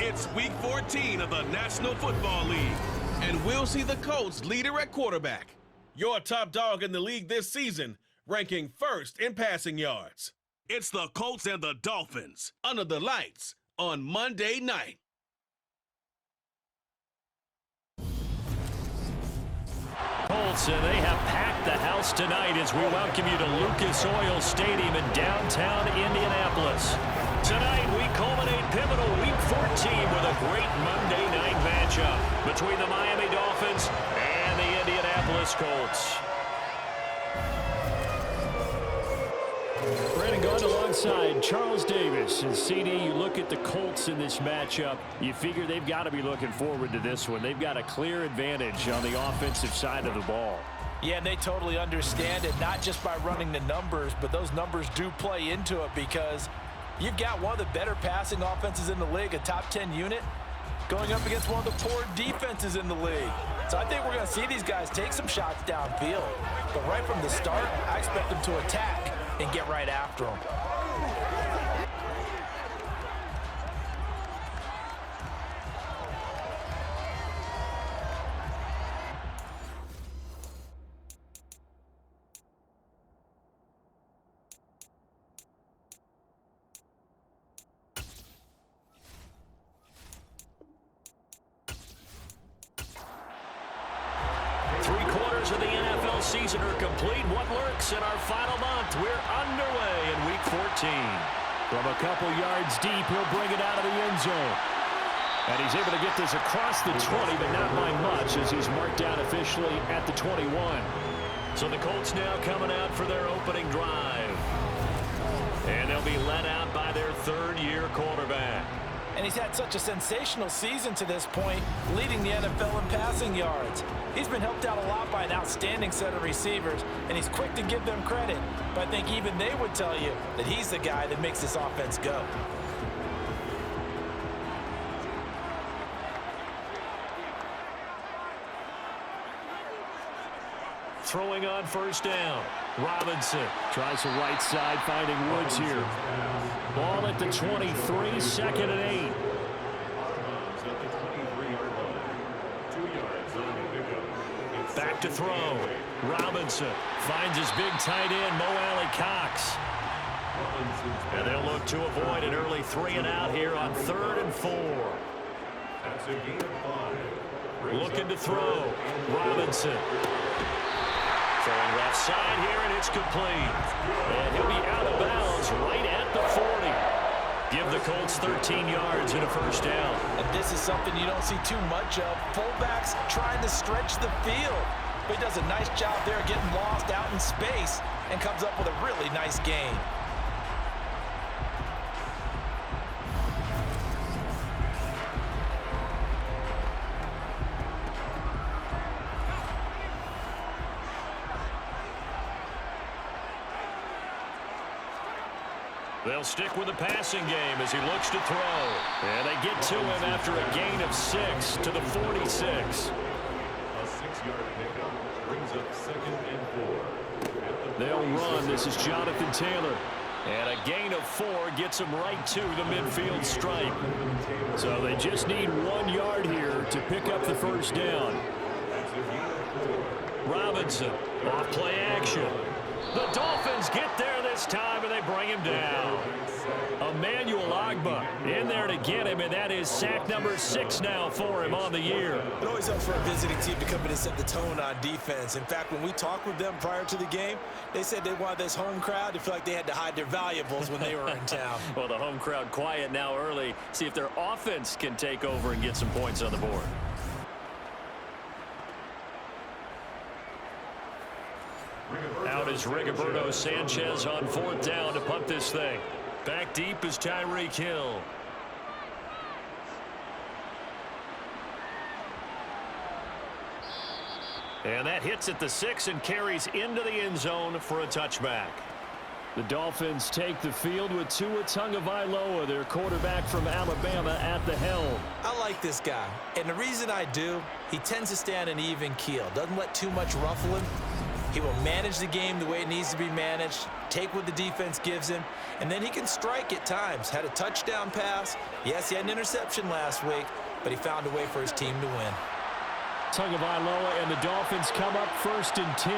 It's Week 14 of the National Football League, and we'll see the Colts leader at quarterback. Your top dog in the league this season, ranking first in passing yards. It's the Colts and the Dolphins under the lights on Monday night. Colts, and they have packed the house tonight as we welcome you to Lucas Oil Stadium in downtown Indianapolis. Tonight, we culminate pivotal Week 14 with a great Monday night matchup between the Miami Dolphins and the Indianapolis Colts. Brandon Gaudin alongside Charles Davis. And CD, you look at the Colts in this matchup, you figure they've got to be looking forward to this one. They've got a clear advantage on the offensive side of the ball. Yeah, and they totally understand it, not just by running the numbers, but those numbers do play into it because you've got one of the better passing offenses in the league, a top 10 unit, going up against one of the poor defenses in the league. So I think we're going to see these guys take some shots downfield. But right from the start, I expect them to attack and get right after them. Three-quarters of the NFL season are complete. What lurks in our final month? We're underway in Week 14. From a couple yards deep, he'll bring it out of the end zone. And he's able to get this across the 20, but not by much as he's marked down officially at the 21. So the Colts now coming out for their opening drive. And they'll be led out by their third-year quarterback. And he's had such a sensational season to this point, leading the NFL in passing yards. He's been helped out a lot by an outstanding set of receivers, and he's quick to give them credit. But I think even they would tell you that he's the guy that makes this offense go. Throwing on first down. Robinson tries the right side, finding Woods here. Ball at the 23, second and 8. Back to throw. Robinson finds his big tight end, Mo Alley-Cox. And they'll look to avoid an early 3-and-out here on 3rd and 4. Looking to throw. Robinson. Throwing left side here, and it's complete. And he'll be out of bounds right at the 40. Give the Colts 13 yards and a first down. And this is something you don't see too much of. Fullbacks trying to stretch the field. But he does a nice job there getting lost out in space and comes up with a really nice gain. They'll stick with the passing game as he looks to throw. And they get to him after a gain of 6 to the 46. A 6-yard pickup brings up 2nd and 4. They'll run. This is Jonathan Taylor. And a gain of 4 gets him right to the midfield stripe. So they just need 1 yard here to pick up the first down. Robinson, off play action. The Dolphins get there this time, and they bring him down. Emmanuel Ogbah in there to get him, and that is sack number 6 now for him on the year. It always helps for a visiting team to come in and set the tone on defense. In fact, when we talked with them prior to the game, they said they wanted this home crowd to feel like they had to hide their valuables when they were in town. Well, the home crowd quiet now early. See if their offense can take over and get some points on the board. Out is Rigoberto Sanchez on 4th down to punt this thing. Back deep is Tyreek Hill. And that hits at the 6 and carries into the end zone for a touchback. The Dolphins take the field with Tua Tagovailoa, their quarterback from Alabama, at the helm. I like this guy, and the reason I do, he tends to stay on an even keel. Doesn't let too much ruffle him. He will manage the game the way it needs to be managed, take what the defense gives him, and then he can strike at times. Had a touchdown pass. Yes, he had an interception last week, but he found a way for his team to win. Tagovailoa and the Dolphins come up 1st and 10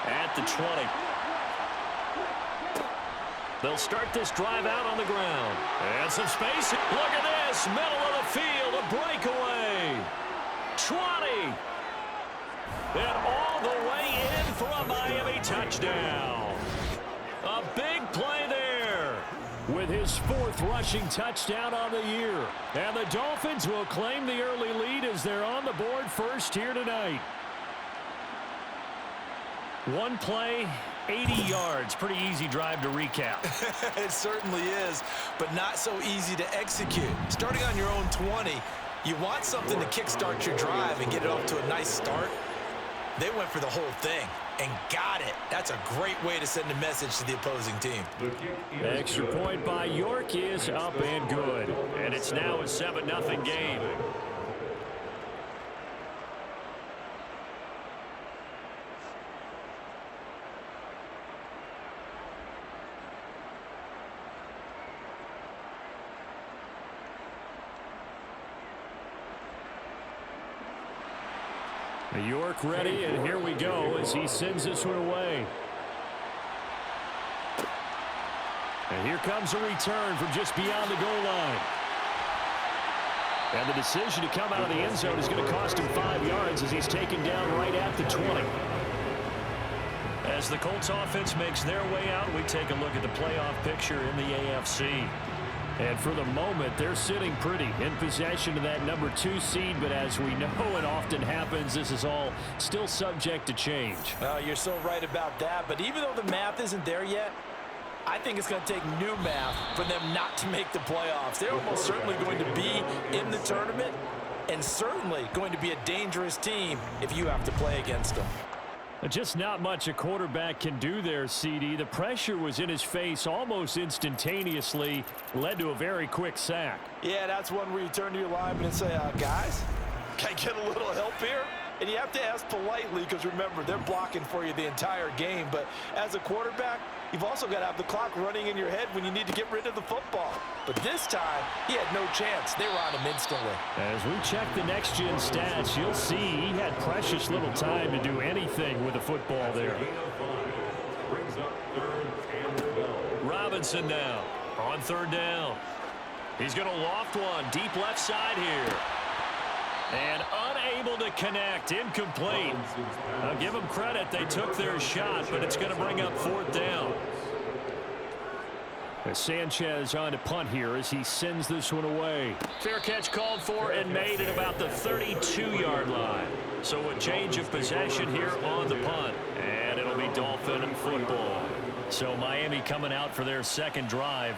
at the 20. They'll start this drive out on the ground. And some space. Look at this. Middle of the field. A breakaway. 20. And all the way in for a Miami touchdown. A big play there. With his 4th rushing touchdown on the year. And the Dolphins will claim the early lead as they're on the board first here tonight. One play, 80 yards. Pretty easy drive to recap. It certainly is, but not so easy to execute. Starting on your own 20, you want something to kickstart your drive and get it off to a nice start. They went for the whole thing and got it. That's a great way to send a message to the opposing team. Extra point by York is up and good. And it's now a 7-0 game. York ready, and here we go as he sends this one away. And here comes a return from just beyond the goal line. And the decision to come out of the end zone is going to cost him 5 yards as he's taken down right at the 20. As the Colts offense makes their way out, we take a look at the playoff picture in the AFC. And for the moment, they're sitting pretty in possession of that number 2 seed. But as we know it often happens, this is all still subject to change. Well, you're so right about that. But even though the math isn't there yet, I think it's going to take new math for them not to make the playoffs. They're almost certainly going to be in the tournament and certainly going to be a dangerous team if you have to play against them. Just not much a quarterback can do there, CD. The pressure was in his face almost instantaneously, led to a very quick sack. Yeah, that's one where you turn to your lineman and say, guys, can I get a little help here? And you have to ask politely because, remember, they're blocking for you the entire game. But as a quarterback, you've also got to have the clock running in your head when you need to get rid of the football. But this time, he had no chance. They were on him instantly. As we check the next-gen stats, you'll see he had precious little time to do anything with the football there. Robinson now on 3rd down. He's going to loft one deep left side here. And unable to connect, incomplete. I'll give them credit, they took their shot, but it's going to bring up 4th down. As Sanchez on to punt here as he sends this one away. Fair catch called for and made at about the 32-yard line. So a change of possession here on the punt. And it'll be Dolphin football. So Miami coming out for their 2nd drive.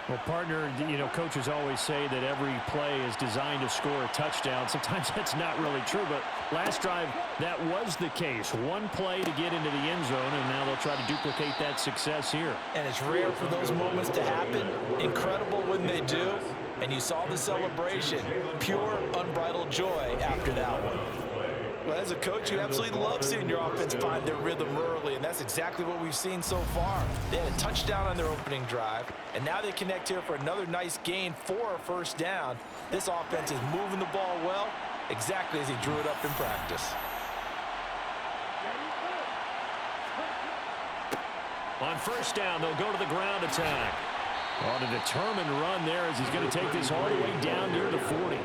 Well, partner, you know, coaches always say that every play is designed to score a touchdown. Sometimes that's not really true, but last drive, that was the case. One play to get into the end zone, and now they'll try to duplicate that success here. And it's rare for those moments to happen. Incredible when they do. And you saw the celebration. Pure, unbridled joy after that one. Well, as a coach, you absolutely love seeing your offense find their rhythm early, and that's exactly what we've seen so far. They had a touchdown on their opening drive, and now they connect here for another nice gain for a 1st down. This offense is moving the ball well, exactly as he drew it up in practice. On 1st down, they'll go to the ground attack. On a determined run there as he's going to take this all the way down near the 40.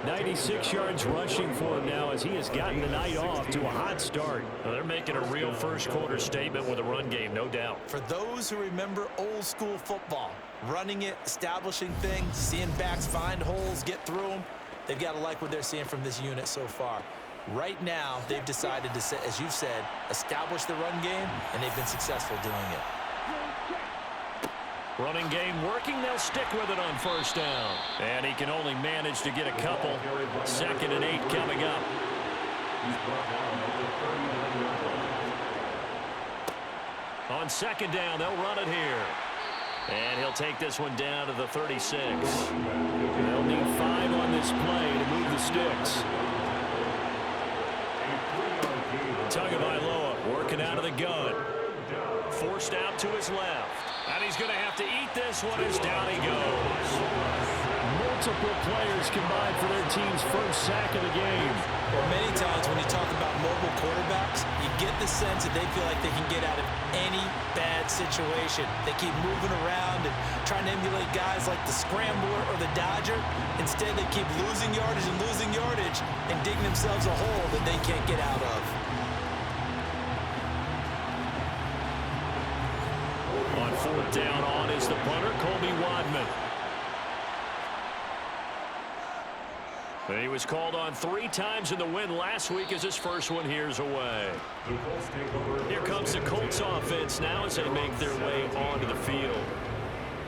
96 yards rushing for him now as he has gotten the night off to a hot start. Well, they're making a real first-quarter statement with a run game, no doubt. For those who remember old-school football, running it, establishing things, seeing backs find holes, get through them, they've got to like what they're seeing from this unit so far. Right now, they've decided to, as you've said, establish the run game, and they've been successful doing it. Running game working, they'll stick with it on 1st down. And he can only manage to get a couple. 2nd and 8 coming up. On 2nd down, they'll run it here. And he'll take this one down to the 36. They'll need 5 on this play to move the sticks. Tagovailoa working out of the gun. Forced out to his left. And he's going to have to eat this one as down he goes. Multiple players combined for their team's first sack of the game. Well, many times when you talk about mobile quarterbacks, you get the sense that they feel like they can get out of any bad situation. They keep moving around and trying to emulate guys like the Scrambler or the Dodger. Instead, they keep losing yardage and digging themselves a hole that they can't get out of. On fourth down, on is the punter, Colby Wadman. He was called on 3 times in the win last week as his first one here's away. Here comes the Colts offense now as they make their way onto the field.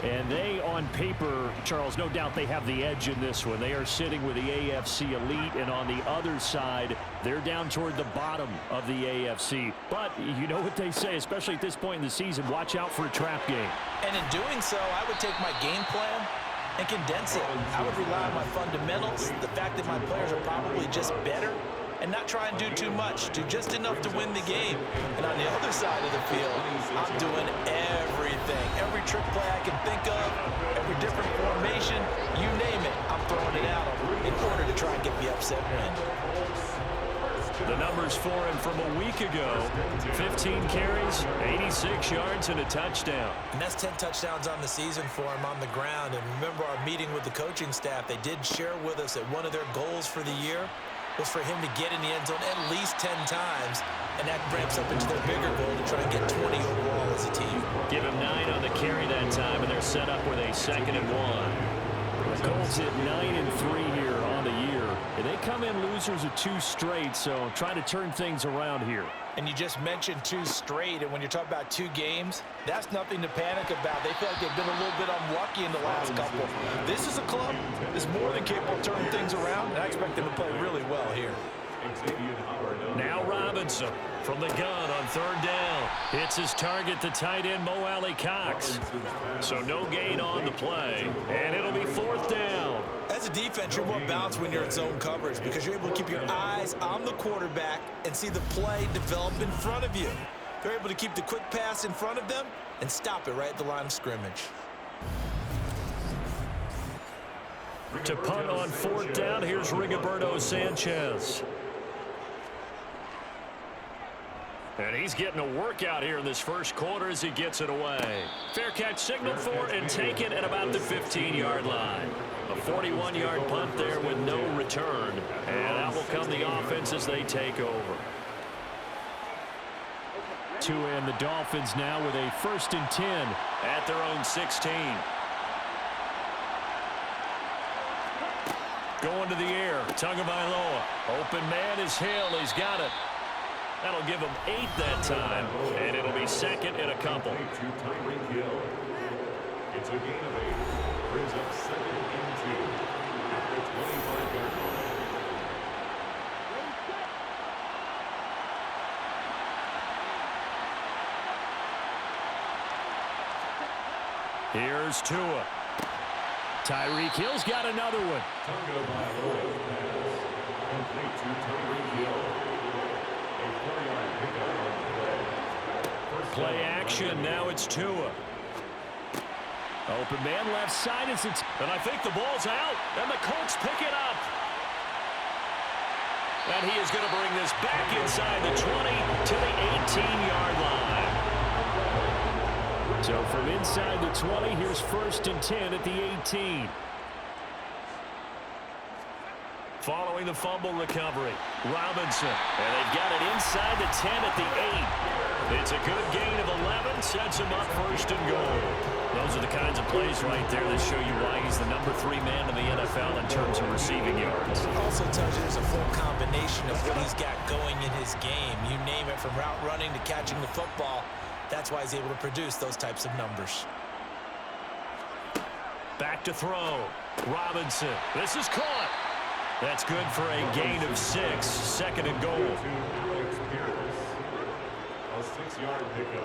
And they, on paper, Charles, no doubt they have the edge in this one. They are sitting with the AFC elite, and on the other side, they're down toward the bottom of the AFC. But you know what they say, especially at this point in the season, watch out for a trap game. And in doing so, I would take my game plan and condense it. I would rely on my fundamentals, the fact that my players are probably just better, and not try and do too much, do just enough to win the game. And on the other side of the field, I'm doing everything. Every trick play I can think of, every different formation, you name it, I'm throwing it out in order to try and get the upset win. The numbers for him from a week ago, 15 carries, 86 yards, and a touchdown. And that's 10 touchdowns on the season for him on the ground. And remember our meeting with the coaching staff, they did share with us that one of their goals for the year was for him to get in the end zone at least 10 times, and that ramps up into their bigger goal to try and get 20 overall as a team. Give him 9 on the carry that time, and they're set up with a 2nd and 1. The Colts hit 9-3 here on the year, and they come in losers of 2 straight, so try to turn things around here. And you just mentioned 2 straight, and when you're talking about 2 games, that's nothing to panic about. They feel like they've been a little bit unlucky in the last couple. This is a club that's more than capable of turning things around, and I expect them to play really well here. Now Robinson from the gun on 3rd down. Hits his target, the tight end, Mo Alley-Cox. So no gain on the play, and it'll be 4th down. As a defense, you're more balanced when you're in zone coverage because you're able to keep your eyes on the quarterback and see the play develop in front of you. They're able to keep the quick pass in front of them and stop it right at the line of scrimmage. To punt on 4th down, here's Rigoberto Sanchez. And he's getting a workout here in this first quarter as he gets it away. Fair catch signaled for and taken at about the 15-yard line. A 41-yard punt there with no return. And out will come the offense as they take over. To end the Dolphins now with a 1st and 10 at their own 16. Going to the air, Tagovailoa. Open man is Hill, he's got it. That'll give him 8 that time, and it'll be 2nd and a couple. It's a gain of 8. Brings up 2nd and 2 at the 25-yard line. Here's Tua. Tyreek Hill's got another one. Tagovailoa's pass complete to Tyreek Hill. A 4-yard pickup on the play. Play action, now it's Tua. Open man left side as it's... And I think the ball's out, and the Colts pick it up. And he is going to bring this back inside the 20 to the 18-yard line. So from inside the 20, here's 1st and 10 at the 18. Following the fumble recovery, Robinson. And they've got it inside the 10 at the 8. It's a good gain of 11, sets him up 1st and goal. Those are the kinds of plays right there that show you why he's the number 3 man in the NFL in terms of receiving yards. It also tells you there's a full combination of what he's got going in his game. You name it, from route running to catching the football. That's why he's able to produce those types of numbers. Back to throw. Robinson. This is caught. That's good for a gain of 6. 2nd and goal. Alex Pierce. A 6-yard pickup.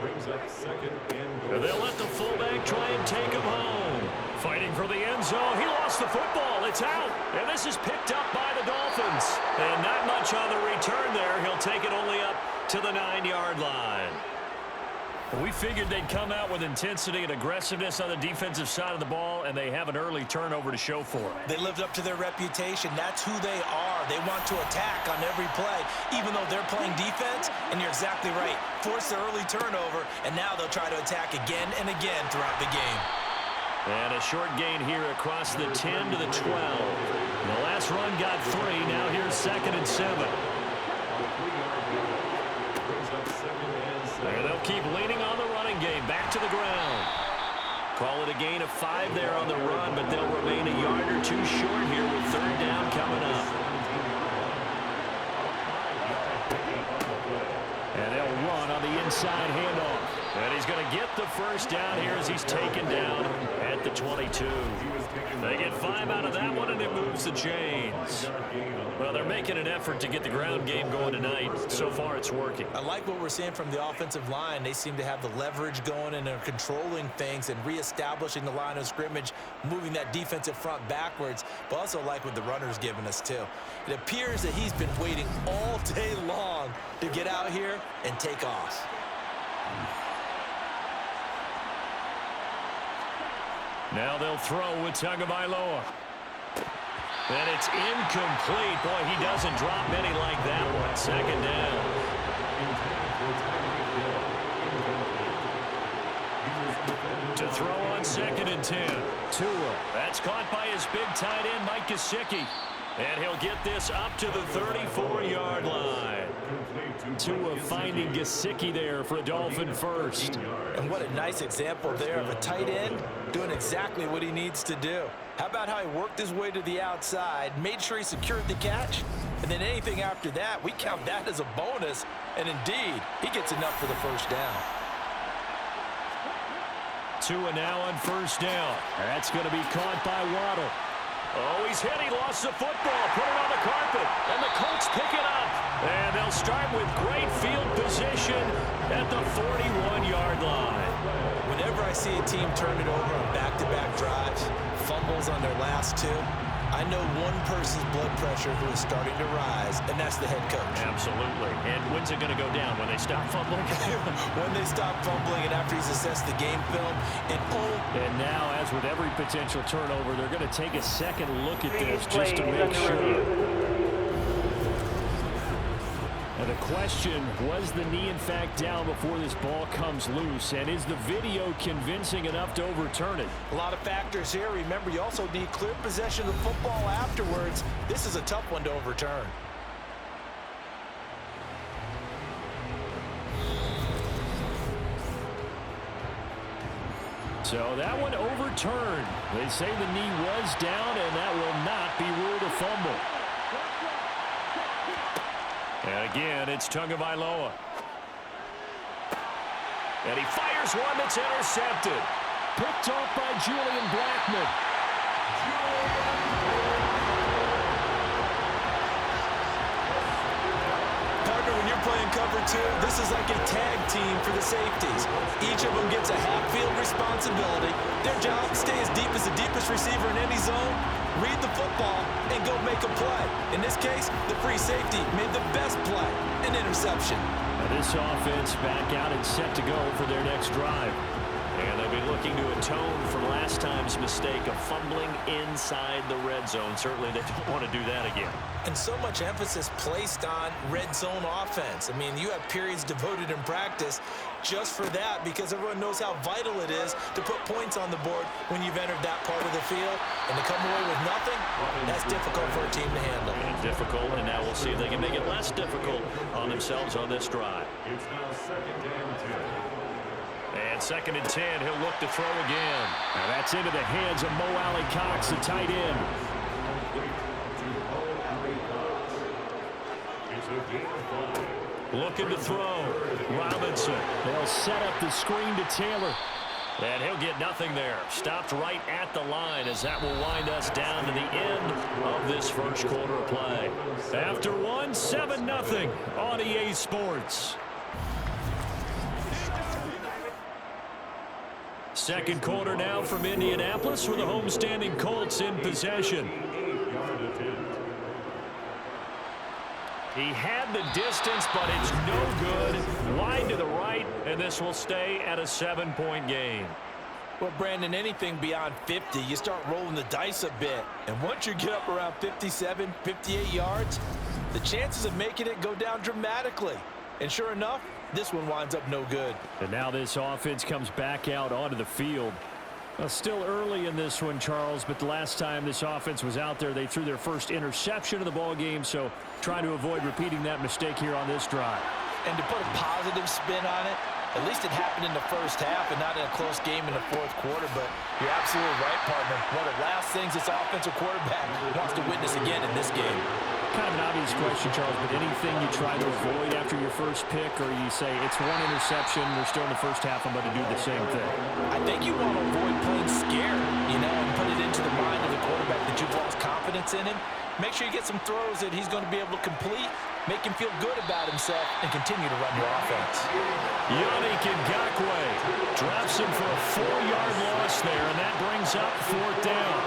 Brings up 2nd and goal. And they'll let the fullback try and take him home. Fighting for the end zone. He lost the football. It's out. And this is picked up by the Dolphins. And not much on the return there. He'll take it only up to the 9-yard line. We figured they'd come out with intensity and aggressiveness on the defensive side of the ball, and they have an early turnover to show for it. They lived up to their reputation. That's who they are. They want to attack on every play, even though they're playing defense. And you're exactly right. Force the early turnover, and now they'll try to attack again and again throughout the game. And a short gain here across the 10 to the 12. The last run got 3. Now here's 2nd and 7. And they'll keep leaning on the running game. Back to the ground. Call it a gain of 5 there on the run, but they'll remain a yard or 2 short here with 3rd down coming up. And they'll run on the inside handoff. And he's going to get the 1st down here as he's taken down at the 22. They get 5 out of that one, and it moves the chains. Well, they're making an effort to get the ground game going tonight. So far, it's working. I like what we're seeing from the offensive line. They seem to have the leverage going, and they're controlling things and reestablishing the line of scrimmage, moving that defensive front backwards, but also like what the runner's giving us, too. It appears that he's been waiting all day long to get out here and take off. Now they'll throw with Tagovailoa. And it's incomplete. Boy, he doesn't drop many like that one. 2nd down. To throw on 2nd and 10. Tua. That's caught by his big tight end, Mike Gesicki. And he'll get this up to the 34-yard line. Tua finding Gesicki there for a Dolphin 1st. And what a nice example there of a tight end doing exactly what he needs to do. How about how he worked his way to the outside, made sure he secured the catch, and then anything after that, we count that as a bonus. And indeed, he gets enough for the 1st down. Tua now on 1st down. That's going to be caught by Waddle. Oh, he's hit. He lost the football. Put it on the carpet. And the Colts pick it up. And they'll start with great field position at the 41-yard line. Whenever I see a team turn it over on back-to-back drives, fumbles on their last 2, I know one person's blood pressure who is starting to rise, and that's the head coach. Absolutely. And when's it going to go down? When they stop fumbling? When they stop fumbling and after he's assessed the game film. And now, as with every potential turnover, they're going to take a second look at this just to make sure. And the question, was the knee in fact down before this ball comes loose? And is the video convincing enough to overturn it? A lot of factors here. Remember, you also need clear possession of the football afterwards. This is a tough one to overturn. So that one overturned. They say the knee was down, and that will not be ruled a fumble. And again, it's Tagovailoa. And he fires one that's intercepted. Picked off by Julian Blackmon. Partner, when you're playing cover 2, this is like a tag team for the safeties. Each of them gets a half-field responsibility. Their job, stay as deep as the deepest receiver in any zone, read the football, and go make a play. In this case, the free safety made the best play, an interception. Now this offense back out and set to go for their next drive. And they'll be looking to atone from last time's mistake of fumbling inside the red zone. Certainly they don't want to do that again. And so much emphasis placed on red zone offense. I mean, you have periods devoted in practice just for that because everyone knows how vital it is to put points on the board when you've entered that part of the field. And to come away with nothing, that's difficult for a team to handle. And difficult, and now we'll see if they can make it less difficult on themselves on this drive. It's now 2nd and 10. And 2nd and 10, he'll look to throw again. Now that's into the hands of Mo Alley-Cox, the tight end. Looking to throw. Robinson. They'll set up the screen to Taylor. And he'll get nothing there. Stopped right at the line as that will wind us down to the end of this first quarter of play. After one, 7-0 on EA Sports. Second quarter now from Indianapolis with the homestanding Colts in possession. He had the distance, but it's no good. Wide to the right, and this will stay at a 7-point game. Well, Brandon, anything beyond 50, you start rolling the dice a bit. And once you get up around 57, 58 yards, the chances of making it go down dramatically. And sure enough, this one winds up no good. And now this offense comes back out onto the field. Still early in this one, Charles, but the last time this offense was out there, they threw their first interception of the ball game, so trying to avoid repeating that mistake here on this drive. And to put a positive spin on it, at least it happened in the first half and not in a close game in the fourth quarter, but you're absolutely right, partner. One of the last things this offensive quarterback wants to witness again in this game. Kind of an obvious question, Charles, but anything you try to avoid after your first pick, or you say it's one interception, we're still in the first half, I'm going to do the same thing? I think you want to avoid playing scared, and put it into the mind of the quarterback that you've lost confidence in him. Make sure you get some throws that he's going to be able to complete, make him feel good about himself, and continue to run your offense. Yannick Ngakoue drops him for a 4-yard loss there, and that brings up 4th down.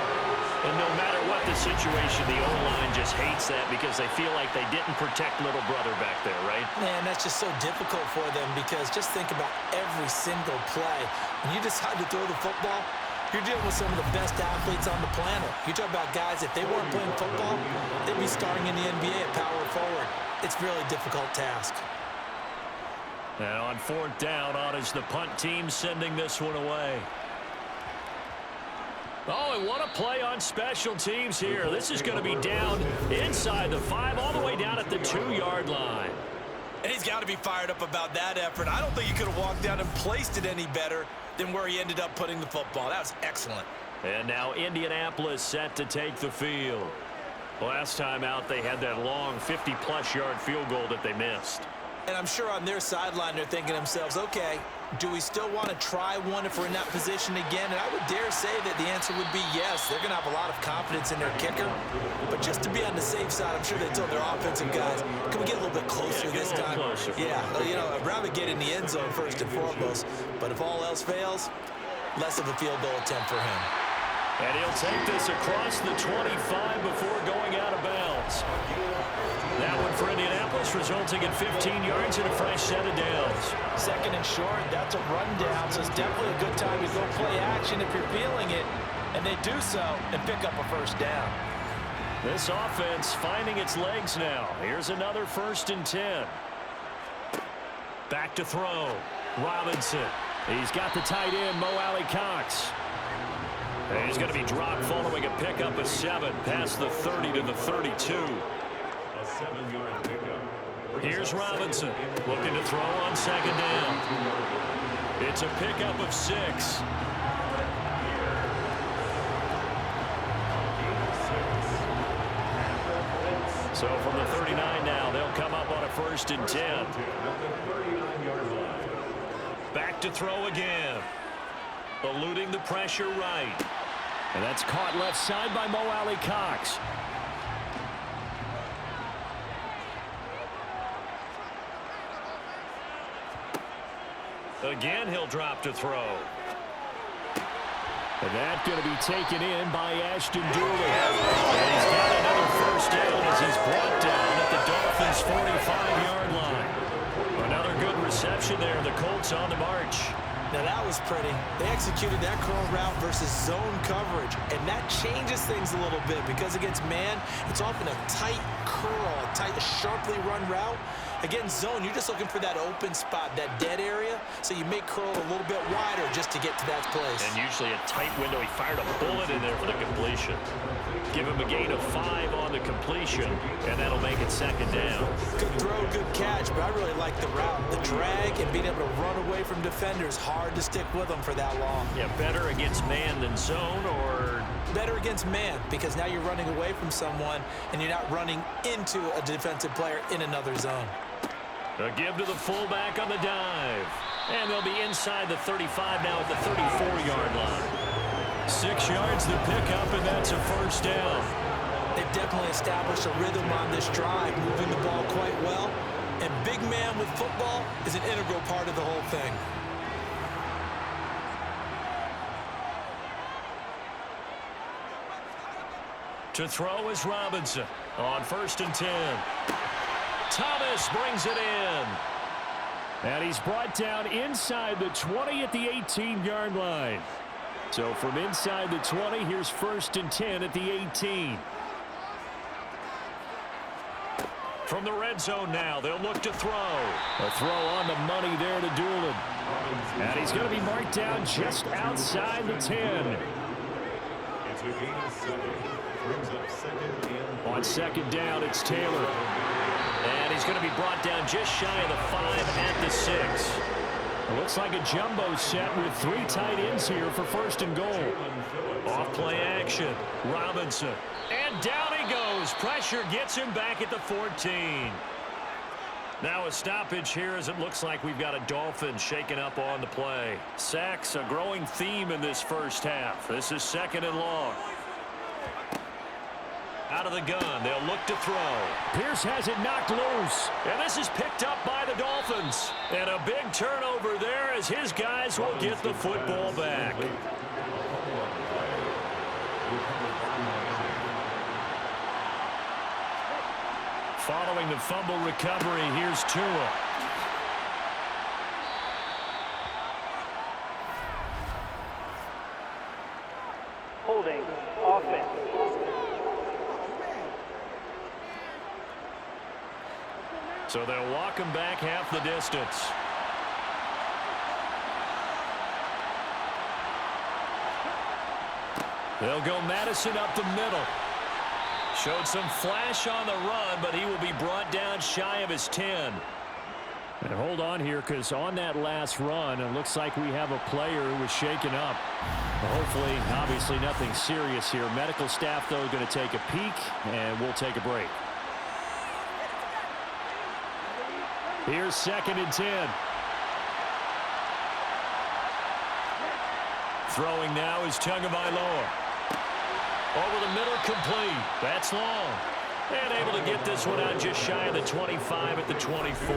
And no matter what the situation, the O-line just hates that because they feel like they didn't protect little brother back there, right? Man, that's just so difficult for them because just think about every single play. When you decide to throw the football, you're dealing with some of the best athletes on the planet. You talk about guys, if they weren't playing football, they'd be starting in the NBA at power forward. It's a really difficult task. And on 4th down, on is the punt team sending this one away. Oh, and what a play on special teams here. This is going to be down inside the 5, all the way down at the 2-yard line. And he's got to be fired up about that effort. I don't think he could have walked down and placed it any better than where he ended up putting the football. That was excellent. And now Indianapolis set to take the field. Last time out, they had that long 50-plus yard field goal that they missed. And I'm sure on their sideline they're thinking to themselves, okay, do we still want to try one if we're in that position again? And I would dare say that the answer would be yes. They're going to have a lot of confidence in their kicker. But just to be on the safe side, I'm sure they told their offensive guys, can we get a little bit closer this time? Closer. Yeah, I'd rather get in the end zone first and foremost. But if all else fails, less of a field goal attempt for him. And he'll take this across the 25 before going out of bounds. That one for Indianapolis, resulting in 15 yards and a fresh set of downs. 2nd and short, that's a rundown, so it's definitely a good time to go play action if you're feeling it. And they do so and pick up a 1st down. This offense finding its legs now. Here's another 1st and 10. Back to throw. Robinson. He's got the tight end, Mo Alley-Cox. And he's going to be dropped following a pickup of 7 past the 30 to the 32. A 7-yard pickup. Here's Robinson looking to throw on 2nd down. It's a pickup of 6. So from the 39 now, they'll come up on a 1st and 10. Back to throw again. Eluding the pressure right. And that's caught left side by Mo Alley-Cox. Again, he'll drop to throw. And that's going to be taken in by Ashton Dooley. And he's got another 1st down as he's brought down at the Dolphins' 45-yard line. Another good reception there. The Colts on the march. Now that was pretty. They executed that curl route versus zone coverage, and that changes things a little bit because against man, it's often a tight curl, a sharply run route. Against zone, you're just looking for that open spot, that dead area, so you make curl a little bit wider just to get to that place. And usually a tight window. He fired a bullet in there for the completion. Give him a gain of 5 on the completion, and that'll make it 2nd down. Good throw, good catch, but I really like the route. The drag and being able to run away from defenders, hard to stick with them for that long. Yeah, better against man than zone, or? Better against man, because now you're running away from someone, and you're not running into a defensive player in another zone. A give to the fullback on the dive. And they'll be inside the 35 now at the 34-yard line. 6 yards the pickup, and that's a 1st down. They've definitely established a rhythm on this drive, moving the ball quite well. And big man with football is an integral part of the whole thing. To throw is Robinson on 1st and 10. Thomas brings it in. And he's brought down inside the 20 at the 18-yard line. So from inside the 20, here's 1st and 10 at the 18. From the red zone now, they'll look to throw. A throw on the money there to Doolin. And he's going to be marked down just outside the 10. It's a gain of 7. Brings up 2nd and 4. On 2nd down, it's Taylor. And he's going to be brought down just shy of the 5 at the 6. It looks like a jumbo set with 3 tight ends here for 1st and goal. Off play action. Robinson. And down he goes. Pressure gets him back at the 14. Now a stoppage here as it looks like we've got a Dolphin shaken up on the play. Sacks, a growing theme in this first half. This is 2nd and long. Out of the gun, they'll look to throw. Pierce has it knocked loose. And this is picked up by the Dolphins. And a big turnover there as his guys will get the football back. Following the fumble recovery, here's Tua. Holding offense. So they'll walk him back half the distance. They'll go Madison up the middle. Showed some flash on the run, but he will be brought down shy of his 10. And hold on here, because on that last run, it looks like we have a player who was shaken up. Hopefully, obviously nothing serious here. Medical staff, though, going to take a peek, and we'll take a break. Here's 2nd and 10. Throwing now is Tagovailoa. Over the middle, complete. That's long. And able to get this one out just shy of the 25 at the 24.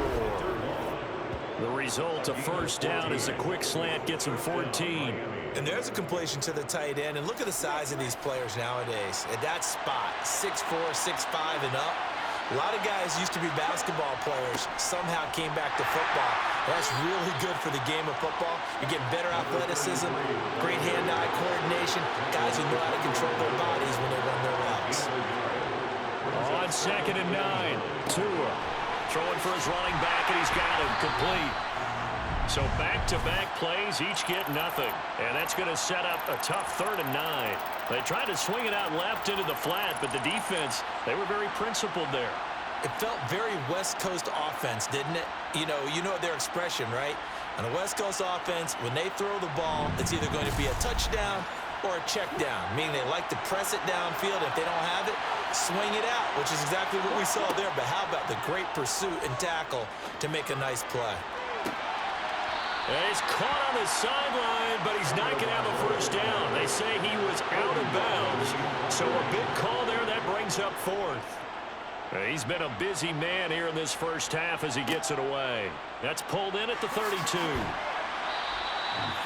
The result, a 1st down as a quick slant gets him 14. And there's a completion to the tight end. And look at the size of these players nowadays. At that spot, 6'4", 6'5", and up. A lot of guys used to be basketball players, somehow came back to football. That's really good for the game of football. You're getting better athleticism, great hand-eye coordination, guys who know how to control their bodies when they run their routes. On 2nd and 9, Tua Throwing for his running back, and he's got him complete. So back-to-back plays, each get nothing. And that's going to set up a tough 3rd and 9. They tried to swing it out left into the flat, but the defense, they were very principled there. It felt very West Coast offense, didn't it? You know their expression, right? On a West Coast offense, when they throw the ball, it's either going to be a touchdown or a check down, meaning they like to press it downfield. If they don't have it, swing it out, which is exactly what we saw there. But how about the great pursuit and tackle to make a nice play? And he's caught on the sideline, but he's not going to have a 1st down. They say he was out of bounds. So a big call there. That brings up 4th. He's been a busy man here in this first half as he gets it away. That's pulled in at the 32.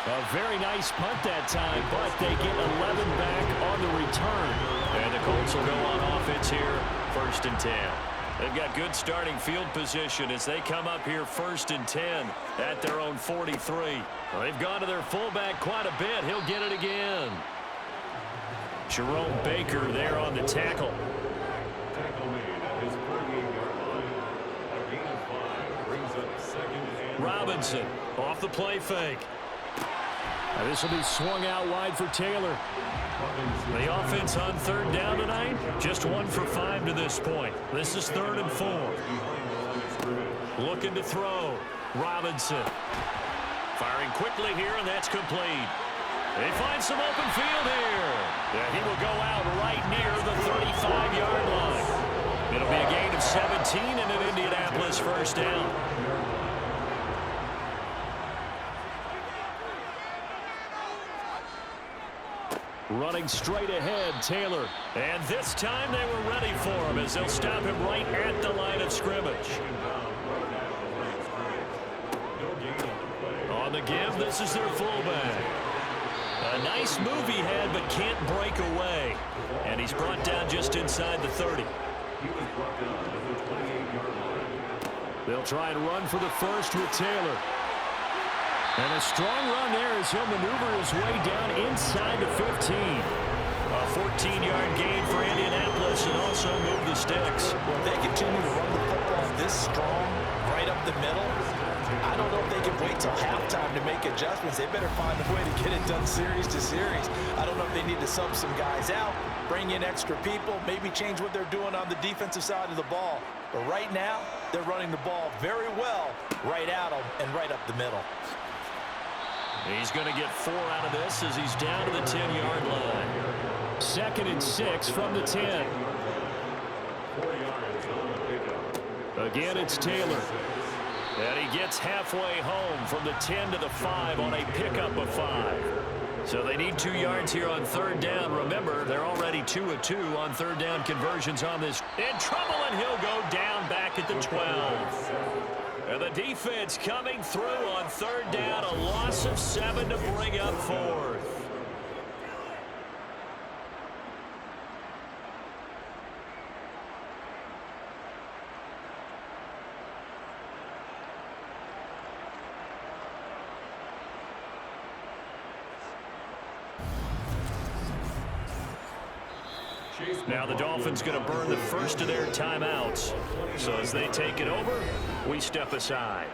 A very nice punt that time, but they get 11 back on the return. And the Colts will go on offense here, 1st and 10. They've got good starting field position as they come up here 1st and 10 at their own 43. Well, they've gone to their fullback quite a bit. He'll get it again. Jerome Baker there on the tackle. Tackle made at his 48-yard line. A gain of 5 brings up 2nd and Robinson off the play fake. Now this will be swung out wide for Taylor. The offense on 3rd down tonight, just 1 for 5 to this point. This is 3rd and 4. Looking to throw. Robinson. Firing quickly here, and that's complete. They find some open field here. Yeah, he will go out right near the 35-yard line. It'll be a gain of 17 and an Indianapolis 1st down. Running straight ahead, Taylor. And this time they were ready for him as they'll stop him right at the line of scrimmage. On the give, this is their fullback. A nice move he had, but can't break away. And he's brought down just inside the 30. He was brought down at the 28-yard line. They'll try and run for the first with Taylor. And a strong run there as he'll maneuver his way down inside the 15. A 14-yard gain for Indianapolis and also move the sticks. Well, if they continue to run the football this strong, right up the middle, I don't know if they can wait till halftime to make adjustments. They better find a way to get it done series to series. I don't know if they need to sub some guys out, bring in extra people, maybe change what they're doing on the defensive side of the ball. But right now, they're running the ball very well right at them and right up the middle. He's going to get 4 out of this as he's down to the 10-yard line. 2nd and 6 from the 10. 4 yards on the pickup. Again, it's Taylor. And he gets halfway home from the 10 to the 5 on a pickup of 5. So they need 2 yards here on 3rd down. Remember, they're already 2 of 2 on 3rd down conversions on this. In trouble, and he'll go down back at the 12. And the defense coming through on 3rd down. A loss of 7 to bring up 4th. Now the Dolphins going to burn the first of their timeouts. So as they take it over, we step aside.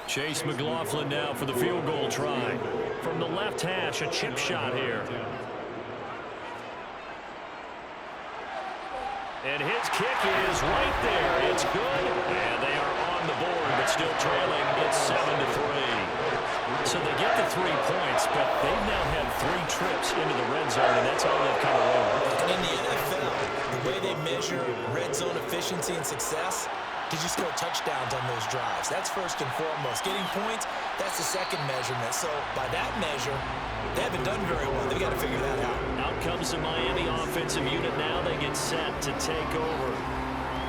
Chase McLaughlin now for the field goal try. From the left hash, a chip shot here. And his kick is right there. It's good. And they are on the board, but still trailing. It's 7-3. So they get the 3 points, but they've now had 3 trips into the red zone, and that's all they've come away with. In the NFL, the way they measure red zone efficiency and success, did you score touchdowns on those drives? That's first and foremost. Getting points, that's the second measurement. So by that measure, they haven't done very well. They've got to figure that out. Out comes the Miami offensive unit now. They get set to take over.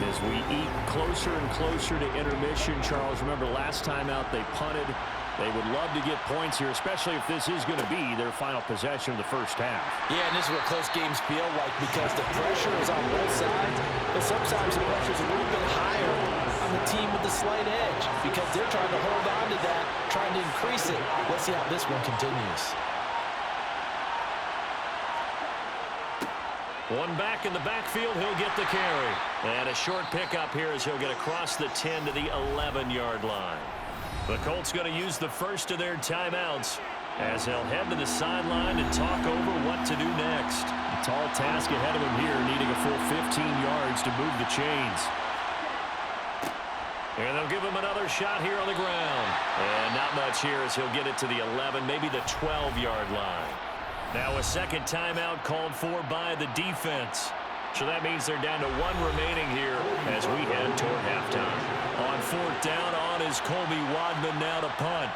As we eat closer and closer to intermission, Charles, remember last time out they punted. They would love to get points here, especially if this is going to be their final possession of the first half. Yeah, and this is what close games feel like because the pressure is on both sides, but sometimes the pressure is a little bit higher on the team with the slight edge because they're trying to hold on to that, trying to increase it. Let's see how this one continues. One back in the backfield, he'll get the carry. And a short pickup here as he'll get across the 10 to the 11-yard line. The Colts going to use the first of their timeouts as they'll head to the sideline and talk over what to do next. A tall task ahead of him here, needing a full 15 yards to move the chains. And they'll give him another shot here on the ground. And not much here as he'll get it to the 11, maybe the 12-yard line. Now a second timeout called for by the defense. So that means they're down to 1 remaining here as we head toward halftime. On 4th down, on is Colby Wadman now to punt.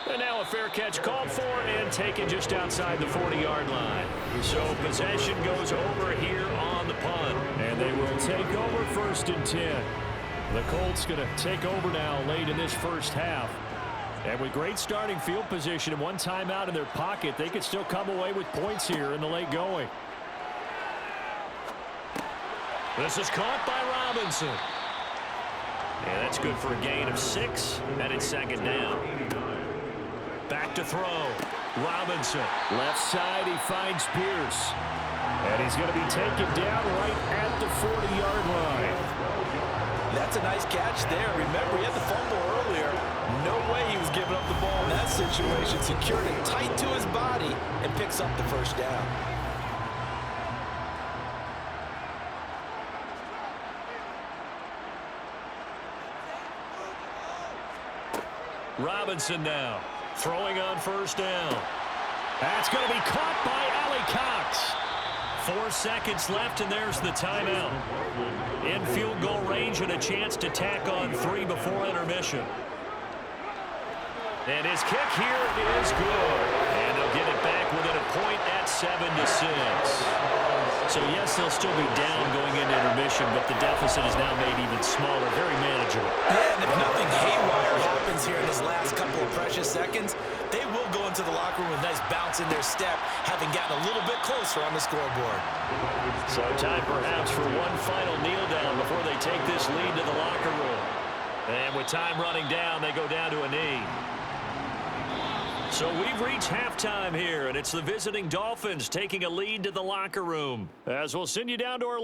And now a fair catch called for and taken just outside the 40-yard line. So possession goes over here on the punt. And they will take over 1st and 10. The Colts going to take over now late in this first half. And with great starting field position and 1 timeout in their pocket, they could still come away with points here in the late going. This is caught by Robinson. And that's good for a gain of 6, and it's 2nd down. Back to throw. Robinson. Left side, he finds Pierce. And he's going to be taken down right at the 40-yard line. That's a nice catch there. Remember, he had the fumble earlier. No way he was giving up the ball in that situation. Secured it tight to his body and picks up the first down. Robinson now throwing on 1st down. That's going to be caught by Ali Cox. 4 seconds left, and there's the timeout. In field goal range and a chance to tack on 3 before intermission. And his kick here is good. And they'll get it back within a point at 7-6. So, yes, they'll still be down going into intermission, but the deficit is now made even smaller, very manageable. Yeah, and if nothing haywire happens here in his last couple of precious seconds, they will into the locker room with a nice bounce in their step, having gotten a little bit closer on the scoreboard. So time perhaps for one final kneel down before they take this lead to the locker room. And with time running down, they go down to a knee. So we've reached halftime here, and it's the visiting Dolphins taking a lead to the locker room. As we'll send you down to our